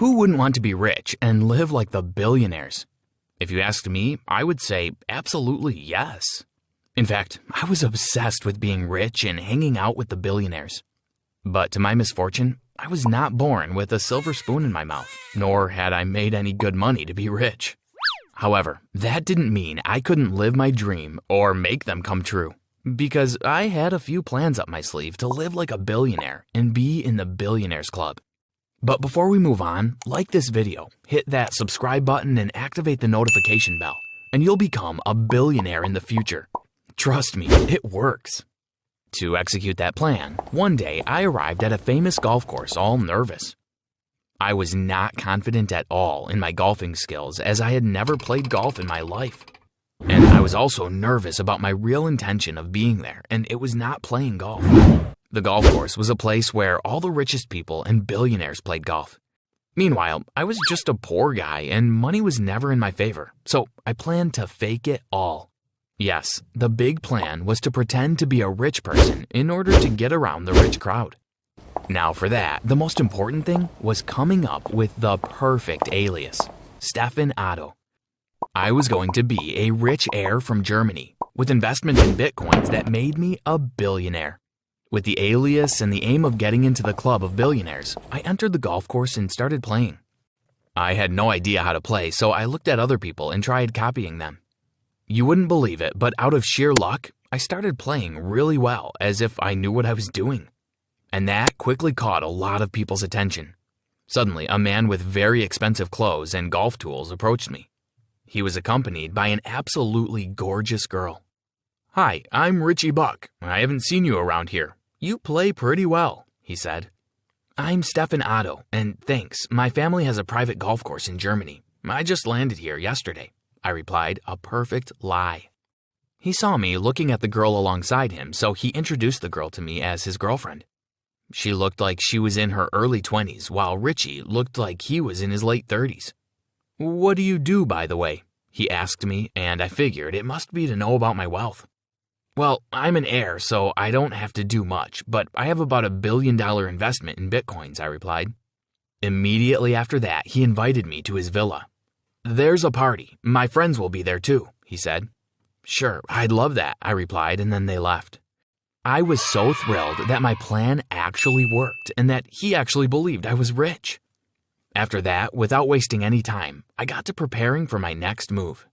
Who wouldn't want to be rich and live like the billionaires? If you asked me, I would say absolutely yes. In fact, I was obsessed with being rich and hanging out with the billionaires. But to my misfortune, I was not born with a silver spoon in my mouth, nor had I made any good money to be rich. However, that didn't mean I couldn't live my dream or make them come true, because I had a few plans up my sleeve to live like a billionaire and be in the Billionaires Club. But before we move on, like this video, hit that subscribe button and activate the notification bell, and you'll become a billionaire in the future. Trust me, it works. To execute that plan, one day I arrived at a famous golf course all nervous. I was not confident at all in my golfing skills as I had never played golf in my life. And I was also nervous about my real intention of being there, and it was not playing golf. The golf course was a place where all the richest people and billionaires played golf. Meanwhile, I was just a poor guy and money was never in my favor, so I planned to fake it all. Yes, the big plan was to pretend to be a rich person in order to get around the rich crowd. Now for that, the most important thing was coming up with the perfect alias, Stefan Otto. I was going to be a rich heir from Germany with investments in bitcoins that made me a billionaire. With the alias and the aim of getting into the club of billionaires, I entered the golf course and started playing. I had no idea how to play, so I looked at other people and tried copying them. You wouldn't believe it, but out of sheer luck, I started playing really well, as if I knew what I was doing. And that quickly caught a lot of people's attention. Suddenly, a man with very expensive clothes and golf tools approached me. He was accompanied by an absolutely gorgeous girl. "Hi, I'm Richie Buck. I haven't seen you around here. You play pretty well," he said. "I'm Stefan Otto, and thanks, my family has a private golf course in Germany. I just landed here yesterday," I replied, a perfect lie. He saw me looking at the girl alongside him, so he introduced the girl to me as his girlfriend. She looked like she was in her early 20s, while Richie looked like he was in his late 30s. "What do you do, by the way?" he asked me, and I figured it must be to know about my wealth. "Well, I'm an heir, so I don't have to do much, but I have about $1 billion investment in bitcoins," I replied. Immediately after that, he invited me to his villa. "There's a party. My friends will be there too," he said. "Sure, I'd love that," I replied, and then they left. I was so thrilled that my plan actually worked and that he actually believed I was rich. After that, without wasting any time, I got to preparing for my next move.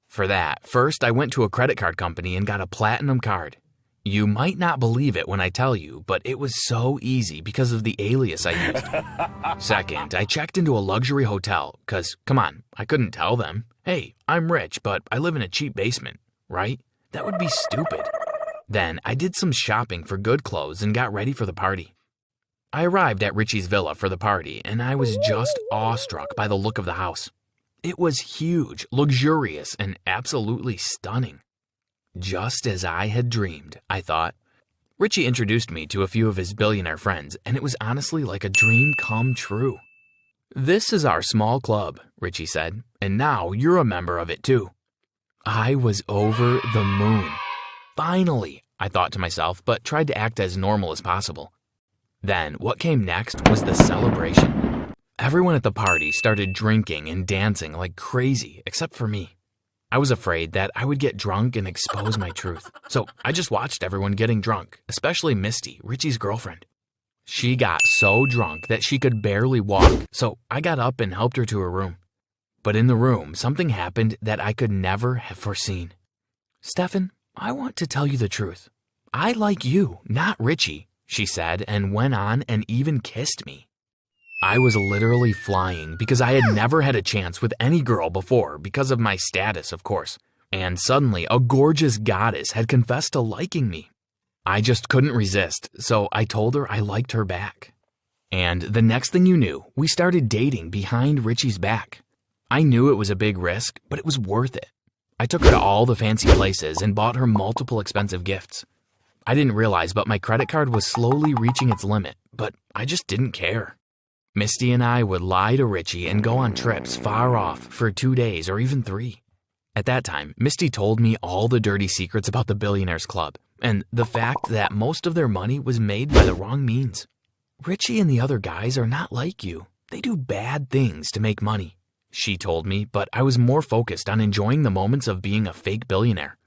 For that, first I went to a credit card company and got a platinum card. You might not believe it when I tell you, but it was so easy because of the alias I used. Second, I checked into a luxury hotel, cause come on, I couldn't tell them, "Hey, I'm rich, but I live in a cheap basement," right? That would be stupid. Then I did some shopping for good clothes and got ready for the party. I arrived at Richie's villa for the party, and I was just awestruck by the look of the house. It was huge, luxurious, and absolutely stunning. Just as I had dreamed, I thought. Richie introduced me to a few of his billionaire friends, and it was honestly like a dream come true. "This is our small club," Richie said, "and now you're a member of it too." I was over the moon. Finally, I thought to myself, but tried to act as normal as possible. Then what came next was the celebration. Everyone at the party started drinking and dancing like crazy, except for me. I was afraid that I would get drunk and expose my truth, so I just watched everyone getting drunk, especially Misty, Richie's girlfriend. She got so drunk that she could barely walk, so I got up and helped her to her room. But in the room, something happened that I could never have foreseen. "Stefan, I want to tell you the truth. I like you, not Richie," she said, and went on and even kissed me. I was literally flying because I had never had a chance with any girl before because of my status, of course. And suddenly, a gorgeous goddess had confessed to liking me. I just couldn't resist, so I told her I liked her back. And the next thing you knew, we started dating behind Richie's back. I knew it was a big risk, but it was worth it. I took her to all the fancy places and bought her multiple expensive gifts. I didn't realize, but my credit card was slowly reaching its limit, but I just didn't care. Misty and I would lie to Richie and go on trips far off for 2 days or even 3. At that time, Misty told me all the dirty secrets about the Billionaires Club and the fact that most of their money was made by the wrong means. "Richie and the other guys are not like you. They do bad things to make money, she told me, but I was more focused on enjoying the moments of being a fake billionaire.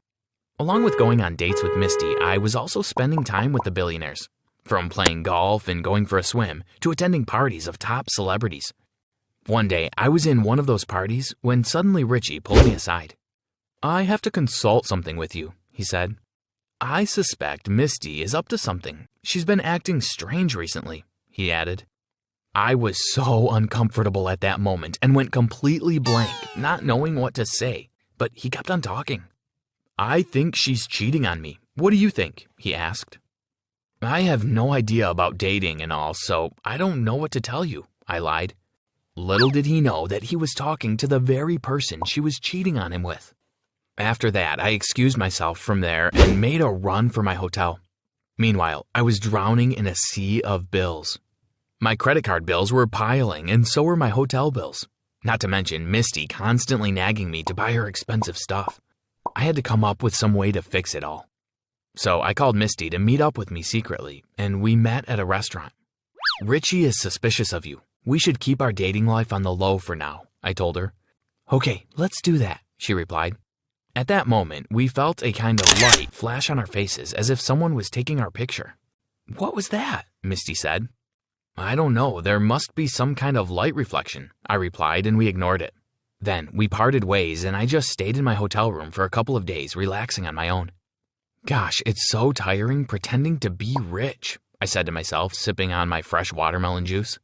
Along with going on dates with Misty, I was also spending time with the billionaires, from playing golf and going for a swim to attending parties of top celebrities. One day, I was in one of those parties when suddenly Richie pulled me aside. "I have to consult something with you," he said. "I suspect Misty is up to something. She's been acting strange recently," he added. I was so uncomfortable at that moment and went completely blank, not knowing what to say, but he kept on talking. "I think she's cheating on me. What do you think?" he asked. "I have no idea about dating and all, so I don't know what to tell you," I lied. Little did he know that he was talking to the very person she was cheating on him with. After that, I excused myself from there and made a run for my hotel. Meanwhile, I was drowning in a sea of bills. My credit card bills were piling, and so were my hotel bills. Not to mention Misty constantly nagging me to buy her expensive stuff. I had to come up with some way to fix it all. So I called Misty to meet up with me secretly, and we met at a restaurant. "Richie is suspicious of you. We should keep our dating life on the low for now," I told her. "Okay, let's do that," she replied. At that moment, we felt a kind of light flash on our faces as if someone was taking our picture. "What was that?" Misty said. "I don't know, there must be some kind of light reflection," I replied, and we ignored it. Then we parted ways and I just stayed in my hotel room for a couple of days, relaxing on my own. "Gosh, it's so tiring pretending to be rich," I said to myself, sipping on my fresh watermelon juice.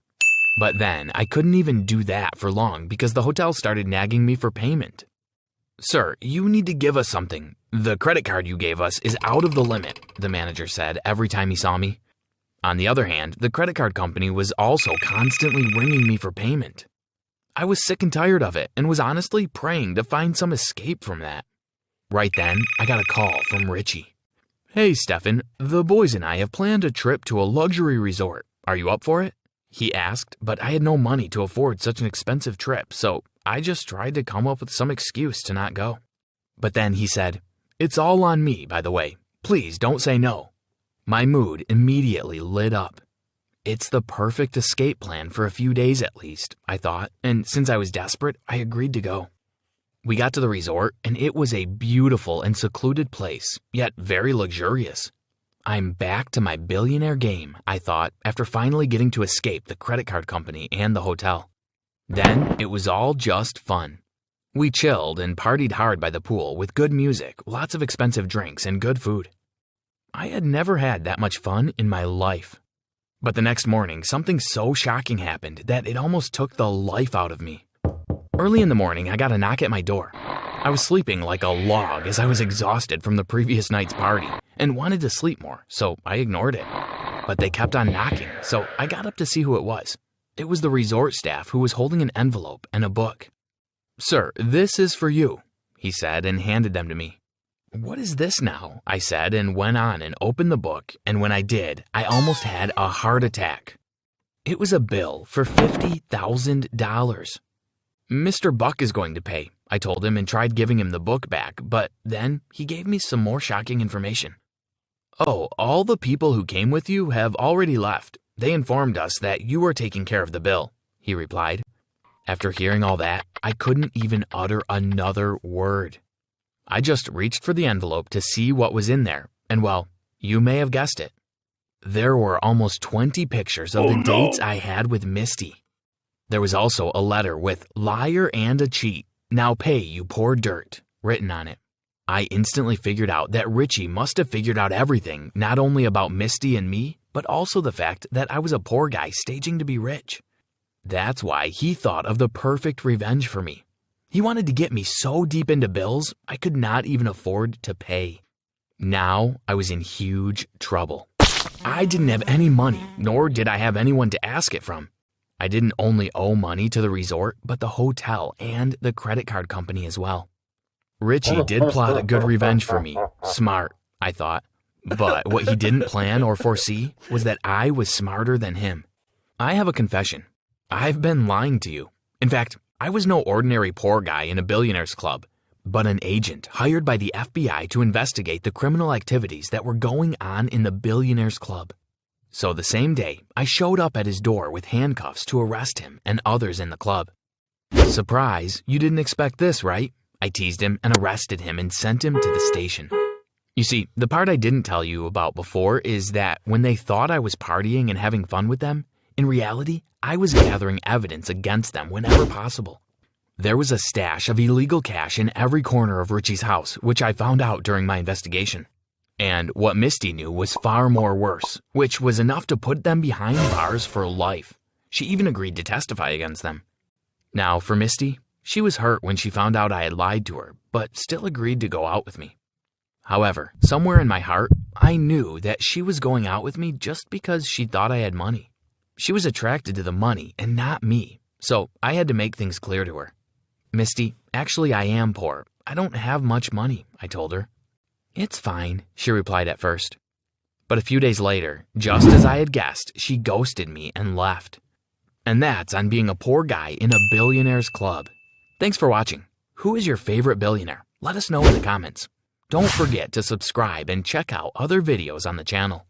But then I couldn't even do that for long because the hotel started nagging me for payment. "Sir, you need to give us something. The credit card you gave us is out of the limit," the manager said every time he saw me. On the other hand, the credit card company was also constantly ringing me for payment. I was sick and tired of it and was honestly praying to find some escape from that. Right then, I got a call from Richie. "Hey, Stefan, the boys and I have planned a trip to a luxury resort. Are you up for it?" he asked, but I had no money to afford such an expensive trip, so I just tried to come up with some excuse to not go. But then he said, "It's all on me, by the way. Please don't say no." My mood immediately lit up. It's the perfect escape plan for a few days at least, I thought, and since I was desperate, I agreed to go. We got to the resort, and it was a beautiful and secluded place, yet very luxurious. I'm back to my billionaire game, I thought, after finally getting to escape the credit card company and the hotel. Then it was all just fun. We chilled and partied hard by the pool with good music, lots of expensive drinks, and good food. I had never had that much fun in my life. But the next morning, something so shocking happened that it almost took the life out of me. Early in the morning, I got a knock at my door. I was sleeping like a log as I was exhausted from the previous night's party and wanted to sleep more, so I ignored it. But they kept on knocking, so I got up to see who it was. It was the resort staff who was holding an envelope and a book. "Sir, this is for you," he said and handed them to me. "What is this now?" I said and went on and opened the book, and when I did, I almost had a heart attack. It was a bill for $50,000. "Mr. Buck is going to pay," I told him and tried giving him the book back, but then he gave me some more shocking information. "Oh, all the people who came with you have already left. They informed us that you were taking care of the bill," he replied. After hearing all that, I couldn't even utter another word. I just reached for the envelope to see what was in there, and well, you may have guessed it. There were almost 20 pictures of the dates I had with Misty. There was also a letter with "Liar and a cheat. Now pay, you poor dirt," written on it. I instantly figured out that Richie must have figured out everything, not only about Misty and me, but also the fact that I was a poor guy staging to be rich. That's why he thought of the perfect revenge for me. He wanted to get me so deep into bills, I could not even afford to pay. Now I was in huge trouble. I didn't have any money, nor did I have anyone to ask it from. I didn't only owe money to the resort, but the hotel and the credit card company as well. Richie did plot a good revenge for me. Smart, I thought. But what he didn't plan or foresee was that I was smarter than him. I have a confession. I've been lying to you. In fact, I was no ordinary poor guy in a billionaire's club, but an agent hired by the FBI to investigate the criminal activities that were going on in the Billionaire's Club. So the same day, I showed up at his door with handcuffs to arrest him and others in the club. Surprise, you didn't expect this, right? I teased him and arrested him and sent him to the station. You see, the part I didn't tell you about before is that when they thought I was partying and having fun with them, in reality, I was gathering evidence against them whenever possible. There was a stash of illegal cash in every corner of Richie's house, which I found out during my investigation. And what Misty knew was far more worse, which was enough to put them behind bars for life. She even agreed to testify against them. Now, for Misty, she was hurt when she found out I had lied to her, but still agreed to go out with me. However, somewhere in my heart, I knew that she was going out with me just because she thought I had money. She was attracted to the money and not me, so I had to make things clear to her. Misty, actually I am poor. I don't have much money, I told her. It's fine, she replied at first. But a few days later, just as I had guessed, she ghosted me and left. And that's on being a poor guy in a billionaire's club. Thanks for watching. Who is your favorite billionaire? Let us know in the comments. Don't forget to subscribe and check out other videos on the channel.